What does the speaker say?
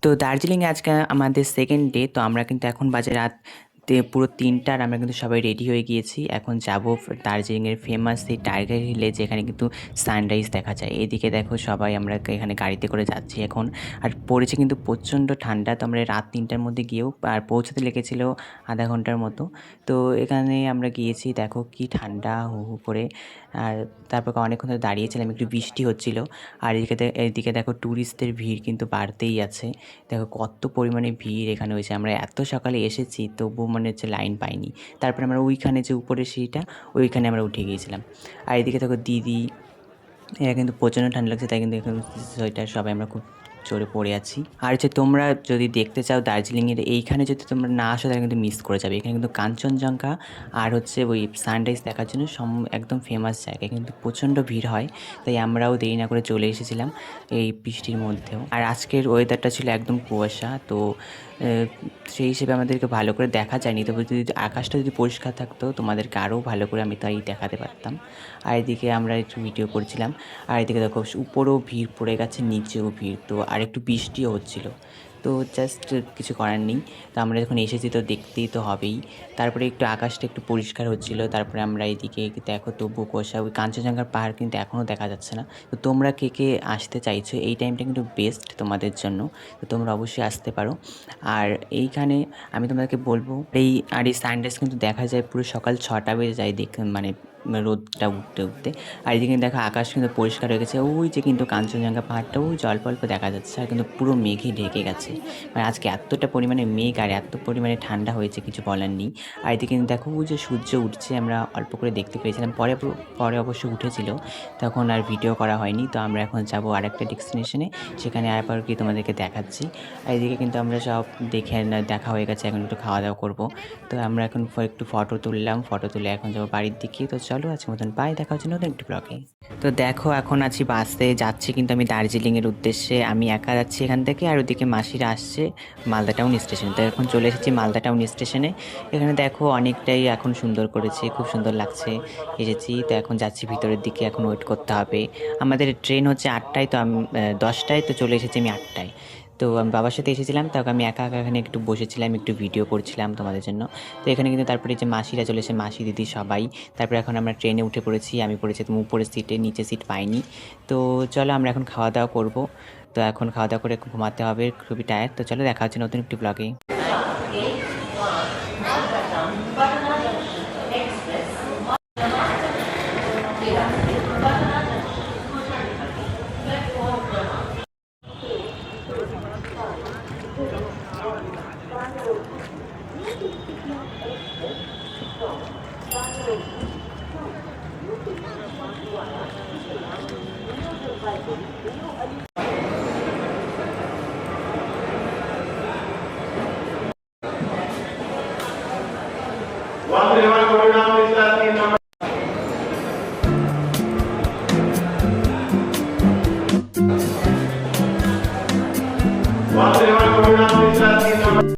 তো দার্জিলিংয়ে আজকে আমাদের সেকেন্ড ডে। তো আমরা কিন্তু এখন বাজে রাত পুরো ৩টার। আমরা কিন্তু সবাই রেডি হয়ে গিয়েছি। এখন যাব দার্জিলিংয়ের ফেমাস সেই টাইগার হিলে, যেখানে কিন্তু সানরাইজ দেখা যায়। এদিকে দেখো সবাই আমরা এখানে গাড়িতে করে যাচ্ছি এখন। আর পড়েছে কিন্তু প্রচণ্ড ঠান্ডা। তো আমরা রাত ৩টার মধ্যে গিয়েও আর পৌঁছাতে লেগেছিল আধা ঘন্টার মতো। তো এখানে আমরা গিয়েছি, দেখো কি ঠান্ডা হু হু করে। আর তারপর অনেকক্ষণ ধরে দাঁড়িয়েছিলাম, একটু বৃষ্টি হচ্ছিল। আর এদিকে দেখো ট্যুরিস্টদের ভিড় কিন্তু বাড়তেই আছে। দেখো কত পরিমাণে ভিড় এখানে হয়েছে। আমরা এত সকালে এসেছি তবুও মনে হচ্ছে লাইন পাইনি। তারপরে আমরা ওইখানে যে উপরে সিঁড়িটা, ওইখানে আমরা উঠে গিয়েছিলাম। আর এদিকে দেখো দিদি, এরা কিন্তু প্রচণ্ড ঠান্ডা লাগছে, তাই কিন্তু এখানে সোয়েটার সবাই আমরা খুব জোরে পরে আছি। আর হচ্ছে তোমরা যদি দেখতে চাও দার্জিলিংয়ের এইখানে, যদি তোমরা না আসো তাহলে কিন্তু মিস করে যাবে। এখানে কিন্তু কাঞ্চনজঙ্ঘা আর হচ্ছে ওই সানরাইজ দেখার জন্য একদম ফেমাস জায়গা, কিন্তু প্রচণ্ড ভিড় হয়। তাই আমরাও দেরি না করে চলে এসেছিলাম এই বৃষ্টির মধ্যেও। আর আজকের ওয়েদারটা ছিল একদম কুয়াশা। তো সেই হিসেবে আমাদেরকে ভালো করে দেখা যায়নি। তবে যদি আকাশটা যদি পরিষ্কার থাকতো তোমাদেরকে আরও ভালো করে আমি তাই দেখাতে পারতাম। আর এদিকে আমরা একটু ভিডিও করছিলাম। আর এদিকে দেখো উপরেও ভিড় পড়ে গেছে, নিচেও ভিড়। তো আর একটু বৃষ্টিও হচ্ছিল। তো জাস্ট কিছু করার নেই। তো আমরা যখন এসেছি তো দেখতেই তো হবেই। তারপরে একটু আকাশটা একটু পরিষ্কার হচ্ছিল। তারপরে আমরা এদিকে দেখো তবু কুয়াশা, ওই কাঞ্চনজঙ্ঘার পাহাড় কিন্তু এখনও দেখা যাচ্ছে না। তো তোমরা কে কে আসতে চাইছো, এই টাইমটা কিন্তু বেস্ট তোমাদের জন্য। তো তোমরা অবশ্যই আসতে পারো। আর এইখানে আমি তোমাদেরকে বলবো, এই সানরাইজ কিন্তু দেখা যায় পুরো সকাল 6টা বেজে যায় মানে রোদটা উঠতে উঠতে। আর এদিকে দেখো আকাশ কিন্তু পরিষ্কার হয়ে গেছে। ওই যে কিন্তু কাঞ্চনজঙ্ঘা পাহাড়টা ওই যে অল্প অল্প দেখা যাচ্ছে, আর কিন্তু পুরো মেঘে ঢেকে গেছে। মানে আজকে এতটা পরিমাণে মেঘ আর এত পরিমাণে ঠান্ডা হয়েছে, কিছু বলার নেই। আর এদিকে কিন্তু দেখো ওই যে সূর্য উঠছে, আমরা অল্প করে দেখতে পেয়েছিলাম। পরে পরে অবশ্য উঠেছিল, তখন আর ভিডিও করা হয়নি। তো আমরা এখন যাবো আরেকটা ডেস্টিনেশনে, সেখানে আরেকবার কি তোমাদেরকে দেখাচ্ছি। আর এদিকে কিন্তু আমরা সব দেখা হয়ে গেছে, এখন একটু খাওয়া দাওয়া করবো। তো আমরা এখন একটু ফটো তুললাম, ফটো তুলে এখন যাবো বাড়ির দিকে। তো চলো আজকের মতন বাই, দেখা হচ্ছে নতুন একটি ব্লগে। তো দেখো এখন আছি বাসে যাচ্ছি কিন্তু আমি দার্জিলিংয়ের উদ্দেশ্যে। আমি একা যাচ্ছি এখান থেকে, আর ওদিকে মাসিরা আসছে মালদা টাউন স্টেশনে। তো এখন চলে এসেছি মালদা টাউন স্টেশনে। এখানে দেখো অনেকটাই এখন সুন্দর করেছে, খুব সুন্দর লাগছে। এসেছি তো এখন যাচ্ছি ভিতরের দিকে, এখন ওয়েট করতে হবে। আমাদের ট্রেন হচ্ছে 8টায়, তো আমি 10টায়, তো চলে এসেছি আমি 8টায়। তো আমি বাবার সাথে এসেছিলাম, তখন আমি একা একা এখানে একটু বসেছিলাম, একটু ভিডিও করছিলাম তোমাদের জন্য। তো এখানে কিন্তু তারপরে যে মাসিরা চলে এসে, মাসি দিদি সবাই। তারপরে এখন আমরা ট্রেনে উঠে পড়েছি, আমি পড়েছি তুমি উপরের সিটে, নিচে সিট পাইনি। তো চলো আমরা এখন খাওয়া দাওয়া করবো। তো এখন খাওয়া দাওয়া করে ঘুমাতে হবে, খুবই টায়ার্ড। তো চলো দেখা হচ্ছে নতুন একটি ব্লগে। One,